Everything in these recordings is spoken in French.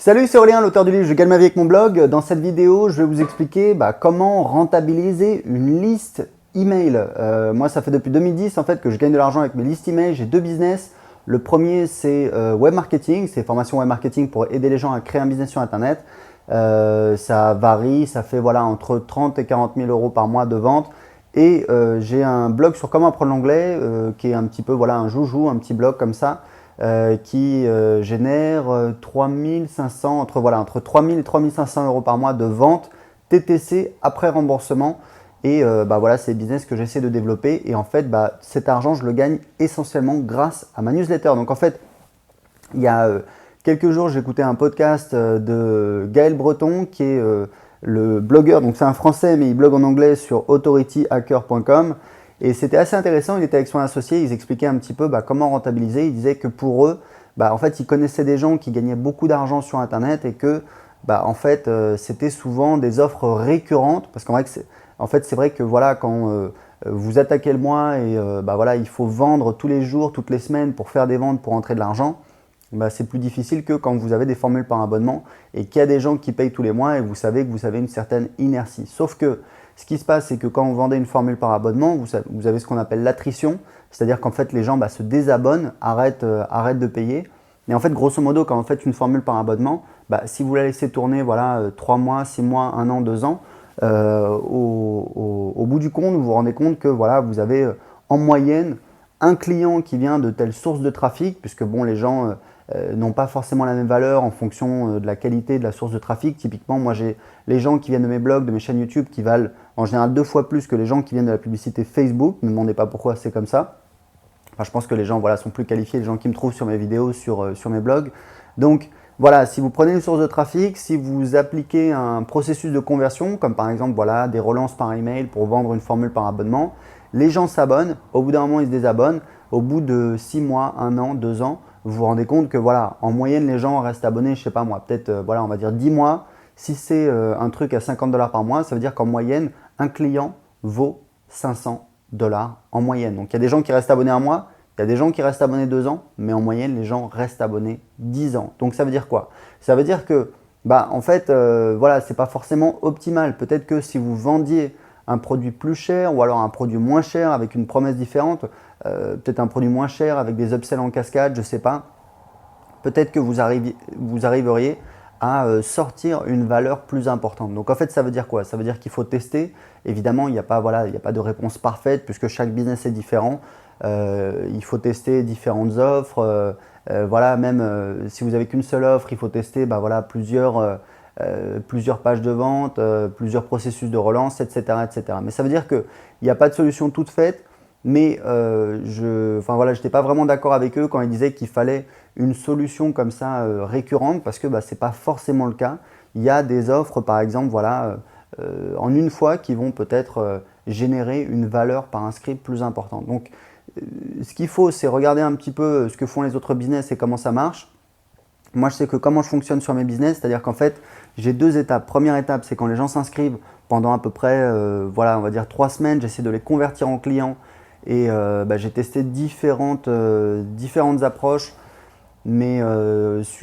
Salut, c'est Aurélien, l'auteur du livre Je gagne ma vie avec mon blog. Dans cette vidéo, je vais vous expliquer comment rentabiliser une liste email. Moi, ça fait depuis 2010 en fait que je gagne de l'argent avec mes listes email. J'ai deux business. Le premier, c'est web marketing, c'est formation web marketing pour aider les gens à créer un business sur Internet. Ça varie, ça fait entre 30 et 40 000 euros par mois de vente. Et j'ai un blog sur comment apprendre l'anglais qui est un petit peu un joujou, un petit blog comme ça. Qui génère 3500, entre 3000 et 3500 euros par mois de vente TTC après remboursement. Et c'est le business que j'essaie de développer. Et en fait, cet argent, je le gagne essentiellement grâce à ma newsletter. Donc en fait, il y a quelques jours, j'écoutais un podcast de Gaël Breton, qui est le blogueur. Donc c'est un Français, mais il blogue en anglais sur authorityhacker.com. Et c'était assez intéressant, il était avec son associé, ils expliquaient un petit peu comment rentabiliser. Ils disaient que pour eux, en fait, ils connaissaient des gens qui gagnaient beaucoup d'argent sur Internet et que c'était souvent des offres récurrentes. Parce qu'en fait, c'est vrai que quand vous attaquez le mois et il faut vendre tous les jours, toutes les semaines pour faire des ventes, pour entrer de l'argent, c'est plus difficile que quand vous avez des formules par abonnement et qu'il y a des gens qui payent tous les mois et vous savez que vous avez une certaine inertie. Sauf que ce qui se passe, c'est que quand vous vendez une formule par abonnement, vous avez ce qu'on appelle l'attrition, c'est-à-dire qu'en fait les gens se désabonnent, arrêtent de payer. Et en fait, grosso modo, quand vous faites une formule par abonnement, si vous la laissez tourner 3 mois, 6 mois, 1 an, 2 ans, au bout du compte, vous vous rendez compte que vous avez en moyenne un client qui vient de telle source de trafic, puisque les gens n'ont pas forcément la même valeur en fonction de la qualité de la source de trafic. Typiquement, moi j'ai les gens qui viennent de mes blogs, de mes chaînes YouTube qui valent en général 2 fois plus que les gens qui viennent de la publicité Facebook. Ne me demandez pas pourquoi c'est comme ça. Je pense que les gens sont plus qualifiés, les gens qui me trouvent sur mes vidéos, sur mes blogs. Donc si vous prenez une source de trafic, si vous appliquez un processus de conversion, comme par exemple des relances par email pour vendre une formule par abonnement, les gens s'abonnent, au bout d'un moment ils se désabonnent, au bout de 6 mois, 1 an, 2 ans, vous vous rendez compte que en moyenne les gens restent abonnés, je sais pas moi, peut-être on va dire 10 mois. Si c'est un truc à 50 $ par mois, ça veut dire qu'en moyenne, un client vaut 500 $ en moyenne. Donc il y a des gens qui restent abonnés 1 mois, il y a des gens qui restent abonnés 2 ans, mais en moyenne les gens restent abonnés 10 ans. Donc ça veut dire quoi? Ça veut dire que c'est pas forcément optimal. Peut-être que si vous vendiez un produit plus cher ou alors un produit moins cher avec une promesse différente, peut-être un produit moins cher avec des upsells en cascade, je ne sais pas, peut-être que vous arriveriez à sortir une valeur plus importante. Donc en fait, ça veut dire quoi? Ça veut dire qu'il faut tester. Évidemment, il n'y a pas de réponse parfaite puisque chaque business est différent. Il faut tester différentes offres. Même si vous n'avez qu'une seule offre, il faut tester plusieurs pages de vente, plusieurs processus de relance, etc., etc. Mais ça veut dire qu'il n'y a pas de solution toute faite. Mais je n'étais pas vraiment d'accord avec eux quand ils disaient qu'il fallait une solution comme ça récurrente parce que ce n'est pas forcément le cas. Il y a des offres par exemple en une fois qui vont peut-être générer une valeur par inscrit plus importante. Donc ce qu'il faut, c'est regarder un petit peu ce que font les autres business et comment ça marche. Moi, je sais que comment je fonctionne sur mes business, c'est-à-dire qu'en fait, j'ai 2 étapes. Première étape, c'est quand les gens s'inscrivent pendant à peu près, on va dire 3 semaines, j'essaie de les convertir en clients et j'ai testé différentes approches. Mais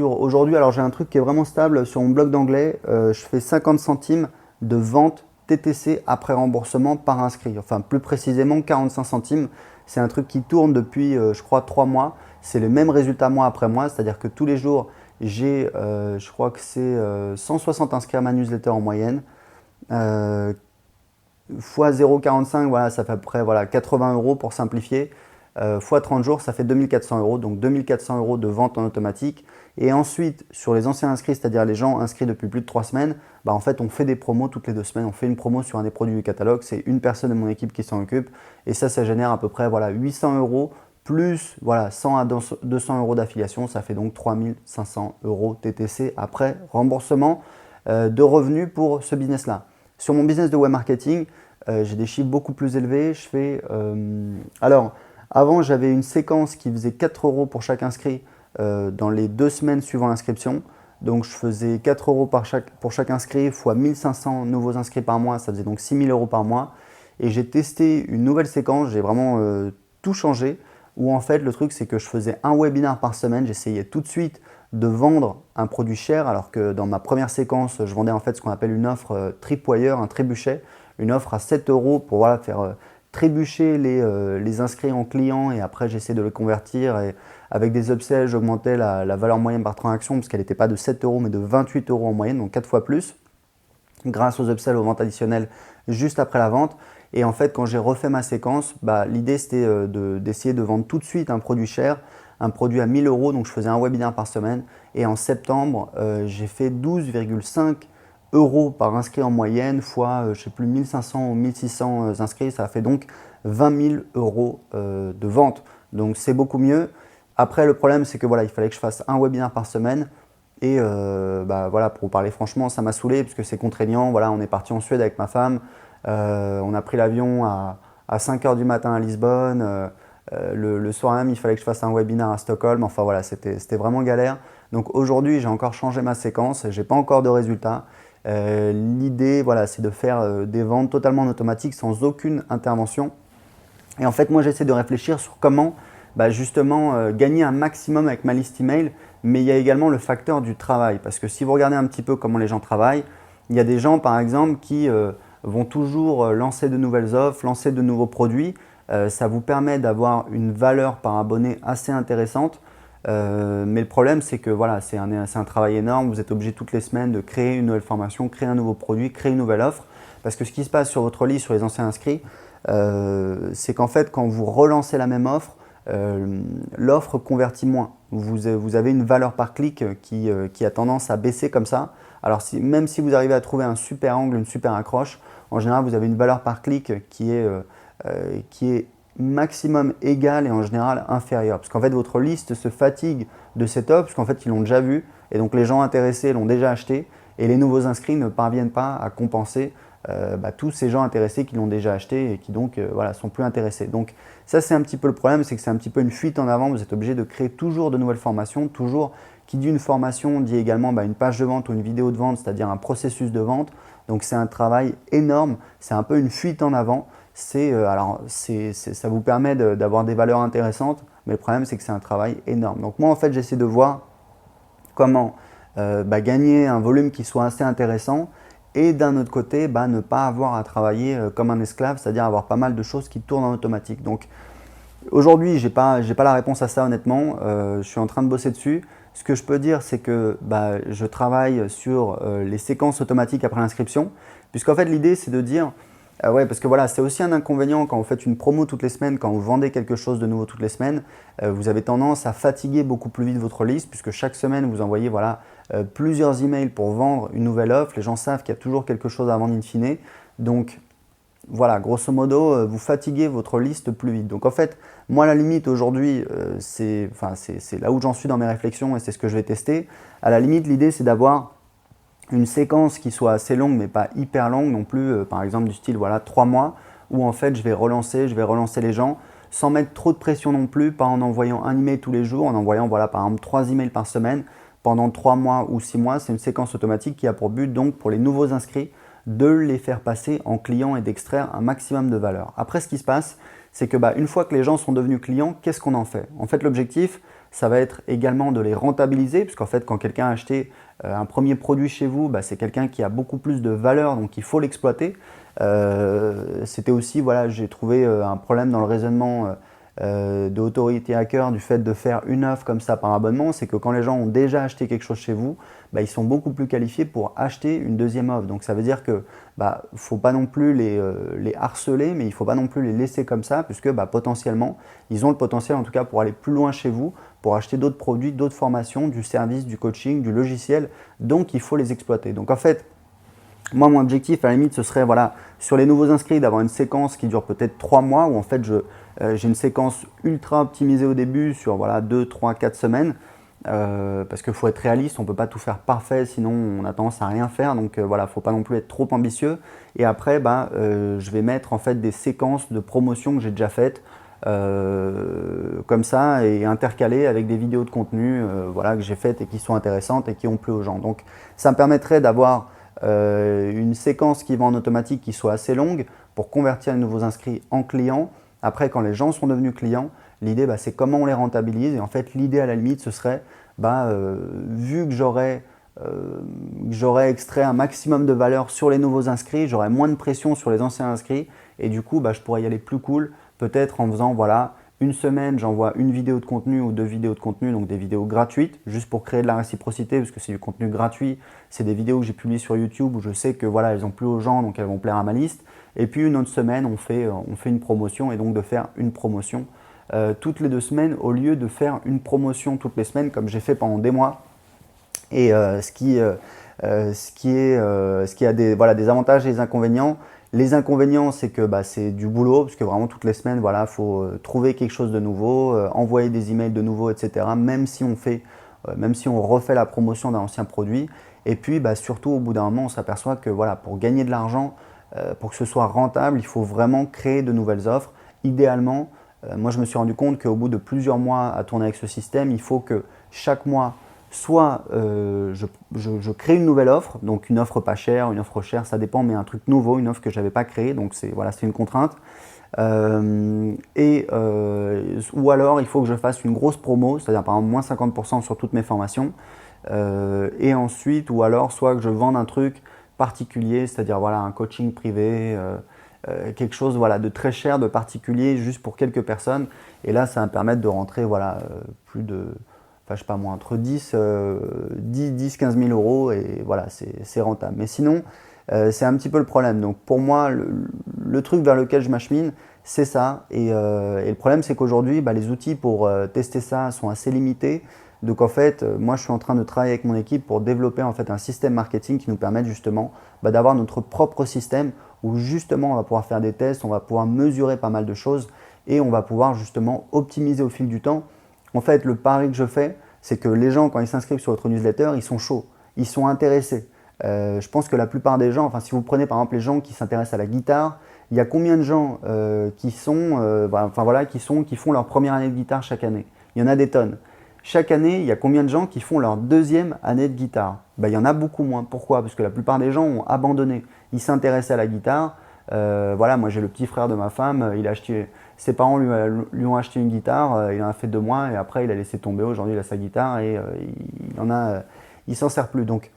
aujourd'hui, alors j'ai un truc qui est vraiment stable sur mon blog d'anglais, je fais 50 centimes de vente TTC après remboursement par inscrit. Enfin, plus précisément 45 centimes. C'est un truc qui tourne depuis, je crois, 3 mois. C'est le même résultat mois après mois, c'est-à-dire que tous les jours, j'ai, je crois que c'est 160 inscrits à ma newsletter en moyenne. Fois 0,45, ça fait à peu près 80 € pour simplifier. Fois 30 jours, ça fait 2400 €, donc 2400 € de vente en automatique. Et ensuite, sur les anciens inscrits, c'est-à-dire les gens inscrits depuis plus de 3 semaines, en fait, on fait des promos toutes les 2 semaines. On fait une promo sur un des produits du catalogue, c'est une personne de mon équipe qui s'en occupe. Et ça génère à peu près 800 € plus 100 à 200 € d'affiliation. Ça fait donc 3500 € TTC après remboursement de revenus pour ce business-là. Sur mon business de web marketing, j'ai des chiffres beaucoup plus élevés. Je fais, avant, j'avais une séquence qui faisait 4 € pour chaque inscrit dans les 2 semaines suivant l'inscription. Donc, je faisais 4 € pour chaque inscrit fois 1500 nouveaux inscrits par mois. Ça faisait donc 6000 € par mois. Et j'ai testé une nouvelle séquence. J'ai vraiment tout changé. Où en fait, le truc, c'est que je faisais un webinar par semaine. J'essayais tout de suite de vendre un produit cher, alors que dans ma première séquence, je vendais en fait ce qu'on appelle une offre tripwire, un trébuchet, une offre à 7 € pour voilà, faire trébucher les inscrits en clients et après j'essaie de les convertir et avec des upsells, j'augmentais la valeur moyenne par transaction parce qu'elle n'était pas de 7 € mais de 28 € en moyenne, donc 4 fois plus, grâce aux upsells, aux ventes additionnelles juste après la vente. Et en fait, quand j'ai refait ma séquence, l'idée c'était d'essayer de vendre tout de suite un produit cher, un produit à 1 000 €, donc je faisais un webinaire par semaine. Et en septembre, j'ai fait 12,5 € par inscrit en moyenne, fois je ne sais plus 1500 ou 1600 inscrits, ça a fait donc 20 000 € de vente. Donc c'est beaucoup mieux. Après le problème c'est que voilà, il fallait que je fasse un webinaire par semaine. Et voilà, pour vous parler franchement, ça m'a saoulé parce que c'est contraignant. Voilà, on est parti en Suède avec ma femme, on a pris l'avion à 5 h du matin à Lisbonne. Le soir même, il fallait que je fasse un webinaire à Stockholm. Enfin voilà, c'était vraiment galère. Donc aujourd'hui, j'ai encore changé ma séquence, j'ai pas encore de résultats. L'idée, voilà, c'est de faire des ventes totalement automatiques sans aucune intervention. Et en fait, moi, j'essaie de réfléchir sur comment justement gagner un maximum avec ma liste email, mais il y a également le facteur du travail. Parce que si vous regardez un petit peu comment les gens travaillent, il y a des gens par exemple qui vont toujours lancer de nouvelles offres, lancer de nouveaux produits. Ça vous permet d'avoir une valeur par abonné assez intéressante. Mais le problème, c'est que voilà, c'est un travail énorme. Vous êtes obligé toutes les semaines de créer une nouvelle formation, créer un nouveau produit, créer une nouvelle offre. Parce que ce qui se passe sur votre liste, sur les anciens inscrits, c'est qu'en fait, quand vous relancez la même offre, l'offre convertit moins. Vous avez une valeur par clic qui a tendance à baisser comme ça. Alors même si vous arrivez à trouver un super angle, une super accroche, en général, vous avez une valeur par clic qui est maximum égale et en général inférieure. Parce qu'en fait, votre liste se fatigue de cette offre, parce qu'en fait, ils l'ont déjà vu. Et donc, les gens intéressés l'ont déjà acheté. Et les nouveaux inscrits ne parviennent pas à compenser tous ces gens intéressés qui l'ont déjà acheté et qui donc voilà, sont plus intéressés. Donc ça, c'est un petit peu le problème, c'est que c'est un petit peu une fuite en avant. Vous êtes obligé de créer toujours de nouvelles formations. Toujours, qui dit une formation, dit également une page de vente ou une vidéo de vente, c'est-à-dire un processus de vente. Donc c'est un travail énorme, c'est un peu une fuite en avant. Ça vous permet d'avoir des valeurs intéressantes, mais le problème, c'est que c'est un travail énorme. Donc moi, en fait, j'essaie de voir comment gagner un volume qui soit assez intéressant et d'un autre côté, ne pas avoir à travailler comme un esclave, c'est-à-dire avoir pas mal de choses qui tournent en automatique. Donc aujourd'hui, j'ai pas la réponse à ça honnêtement, je suis en train de bosser dessus. Ce que je peux dire, c'est que je travaille sur les séquences automatiques après l'inscription, puisqu'en fait l'idée c'est de dire, ouais, parce que voilà, c'est aussi un inconvénient quand vous faites une promo toutes les semaines, quand vous vendez quelque chose de nouveau toutes les semaines, vous avez tendance à fatiguer beaucoup plus vite votre liste, puisque chaque semaine vous envoyez plusieurs emails pour vendre une nouvelle offre. Les gens savent qu'il y a toujours quelque chose à vendre in fine. Donc voilà, grosso modo, vous fatiguez votre liste plus vite. Donc en fait, moi la limite aujourd'hui, c'est là où j'en suis dans mes réflexions et c'est ce que je vais tester. À la limite, l'idée c'est d'avoir une séquence qui soit assez longue mais pas hyper longue non plus, par exemple du style 3 mois, où en fait je vais relancer les gens sans mettre trop de pression non plus, pas en envoyant un email tous les jours, en envoyant par exemple 3 emails par semaine pendant 3 mois ou 6 mois. C'est une séquence automatique qui a pour but donc pour les nouveaux inscrits de les faire passer en clients et d'extraire un maximum de valeur. Après, ce qui se passe, c'est que une fois que les gens sont devenus clients, qu'est-ce qu'on en fait? En fait, l'objectif, ça va être également de les rentabiliser, puisqu'en fait, quand quelqu'un a acheté un premier produit chez vous, c'est quelqu'un qui a beaucoup plus de valeur, donc il faut l'exploiter. C'était aussi, j'ai trouvé un problème dans le raisonnement de Authority Hacker du fait de faire une offre comme ça par abonnement, c'est que quand les gens ont déjà acheté quelque chose chez vous, ils sont beaucoup plus qualifiés pour acheter une deuxième offre. Donc ça veut dire que faut pas non plus les harceler, mais il faut pas non plus les laisser comme ça, puisque potentiellement, ils ont le potentiel en tout cas pour aller plus loin chez vous, pour acheter d'autres produits, d'autres formations, du service, du coaching, du logiciel. Donc il faut les exploiter. Donc en fait, moi, mon objectif, à la limite, ce serait sur les nouveaux inscrits d'avoir une séquence qui dure peut-être 3 mois, où en fait, j'ai une séquence ultra optimisée au début sur 2, 3, 4 semaines, parce qu'il faut être réaliste, on ne peut pas tout faire parfait, sinon on a tendance à rien faire, donc il ne faut pas non plus être trop ambitieux. Et après, je vais mettre en fait des séquences de promotion que j'ai déjà faites, comme ça, et intercalées avec des vidéos de contenu que j'ai faites et qui sont intéressantes et qui ont plu aux gens. Donc ça me permettrait d'avoir une séquence qui va en automatique qui soit assez longue pour convertir les nouveaux inscrits en clients. Après, quand les gens sont devenus clients, l'idée c'est comment on les rentabilise. Et en fait, l'idée à la limite, ce serait vu que j'aurais extrait un maximum de valeur sur les nouveaux inscrits, j'aurais moins de pression sur les anciens inscrits et du coup, je pourrais y aller plus cool, peut-être en faisant voilà, une semaine, j'envoie une vidéo de contenu ou 2 vidéos de contenu, donc des vidéos gratuites, juste pour créer de la réciprocité, parce que c'est du contenu gratuit, c'est des vidéos que j'ai publiées sur YouTube où je sais que voilà, elles ont plu aux gens, donc elles vont plaire à ma liste. Et puis une autre semaine, on fait une promotion et donc de faire une promotion toutes les 2 semaines au lieu de faire une promotion toutes les semaines comme j'ai fait pendant des mois. Et ce qui a des avantages et des inconvénients. Les inconvénients, c'est que c'est du boulot, parce que vraiment toutes les semaines, voilà, faut trouver quelque chose de nouveau, envoyer des emails de nouveau, etc. Même si on refait la promotion d'un ancien produit. Et puis surtout, au bout d'un moment, on s'aperçoit que voilà, pour gagner de l'argent, pour que ce soit rentable, il faut vraiment créer de nouvelles offres. Idéalement, moi je me suis rendu compte qu'au bout de plusieurs mois à tourner avec ce système, il faut que chaque mois, soit je crée une nouvelle offre, donc une offre pas chère, une offre chère, ça dépend, mais un truc nouveau, une offre que je n'avais pas créée, donc c'est une contrainte. Ou alors il faut que je fasse une grosse promo, c'est-à-dire par exemple moins 50% sur toutes mes formations. Et ensuite, ou alors soit que je vende un truc particulier, c'est-à-dire voilà, un coaching privé, quelque chose voilà, de très cher, de particulier, juste pour quelques personnes. Et là, ça va me permettre de rentrer voilà, plus de, enfin, je sais pas moi, entre 10 15 000 euros et voilà, c'est rentable. Mais sinon, c'est un petit peu le problème. Donc pour moi, le truc vers lequel je m'achemine, c'est ça. Et le problème, c'est qu'aujourd'hui, les outils pour tester ça sont assez limités. Donc en fait, moi je suis en train de travailler avec mon équipe pour développer en fait un système marketing qui nous permette justement d'avoir notre propre système où justement on va pouvoir faire des tests, on va pouvoir mesurer pas mal de choses et on va pouvoir justement optimiser au fil du temps. En fait, le pari que je fais, c'est que les gens, quand ils s'inscrivent sur votre newsletter, ils sont chauds, ils sont intéressés. Je pense que la plupart des gens, enfin si vous prenez par exemple les gens qui s'intéressent à la guitare, il y a combien de gens qui font leur première année de guitare chaque année? Il y en a des tonnes. Chaque année, il y a combien de gens qui font leur 2e année de guitare? Il y en a beaucoup moins. Pourquoi? Parce que la plupart des gens ont abandonné. Ils s'intéressaient à la guitare. Voilà, moi j'ai le petit frère de ma femme, ses parents lui ont acheté une guitare, il en a fait 2 mois et après il a laissé tomber. Aujourd'hui il a sa guitare et il s'en sert plus. Donc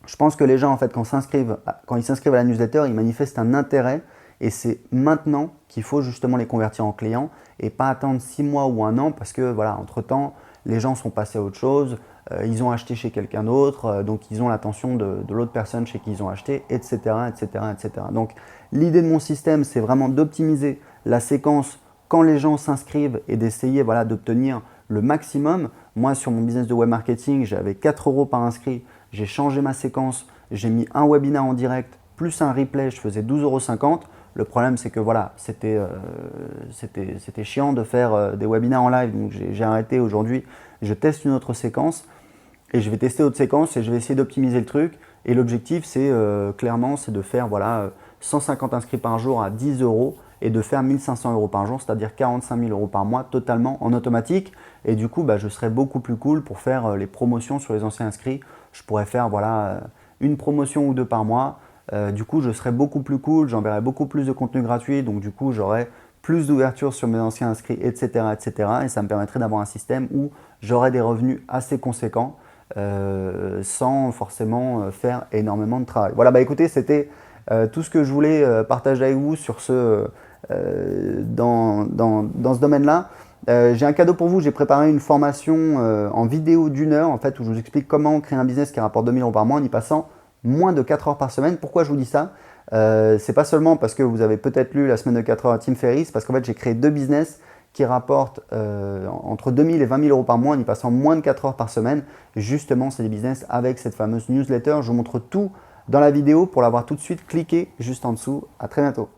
je pense que les gens en fait quand ils s'inscrivent à la newsletter, ils manifestent un intérêt et c'est maintenant qu'il faut justement les convertir en clients et pas attendre 6 mois ou 1 an parce que voilà, entre-temps, les gens sont passés à autre chose, ils ont acheté chez quelqu'un d'autre, donc ils ont l'attention de l'autre personne chez qui ils ont acheté, etc. etc., etc. Donc l'idée de mon système, c'est vraiment d'optimiser la séquence quand les gens s'inscrivent et d'essayer voilà, d'obtenir le maximum. Moi, sur mon business de web marketing, j'avais 4 € par inscrit, j'ai changé ma séquence, j'ai mis un webinaire en direct plus un replay, je faisais 12,50 €. Le problème, c'est que voilà, c'était chiant de faire des webinaires en live, donc j'ai arrêté aujourd'hui. Je teste une autre séquence et je vais tester d'autres séquences et je vais essayer d'optimiser le truc. Et l'objectif, c'est clairement, c'est de faire voilà, 150 inscrits par jour à 10 € et de faire 1 500 € par jour, c'est-à-dire 45 000 € par mois totalement en automatique. Et du coup, je serai beaucoup plus cool pour faire les promotions sur les anciens inscrits. Je pourrais faire voilà, une promotion ou 2 par mois. Du coup, je serai beaucoup plus cool, j'enverrai beaucoup plus de contenu gratuit, donc du coup, j'aurai plus d'ouverture sur mes anciens inscrits, etc., etc. Et ça me permettrait d'avoir un système où j'aurai des revenus assez conséquents sans forcément faire énormément de travail. Voilà, écoutez, c'était tout ce que je voulais partager avec vous sur dans ce domaine-là. J'ai un cadeau pour vous, j'ai préparé une formation en vidéo d'1 heure en fait, où je vous explique comment créer un business qui rapporte 2 000 € par mois en y passant moins de 4 heures par semaine. Pourquoi je vous dis ça? C'est pas seulement parce que vous avez peut-être lu la semaine de 4 heures à Tim Ferriss, parce qu'en fait j'ai créé 2 business qui rapportent entre 2 000 et 20 000 € par mois en y passant moins de 4 heures par semaine. Justement, c'est des business avec cette fameuse newsletter. Je vous montre tout dans la vidéo. Pour l'avoir tout de suite, cliquez juste en dessous. À très bientôt.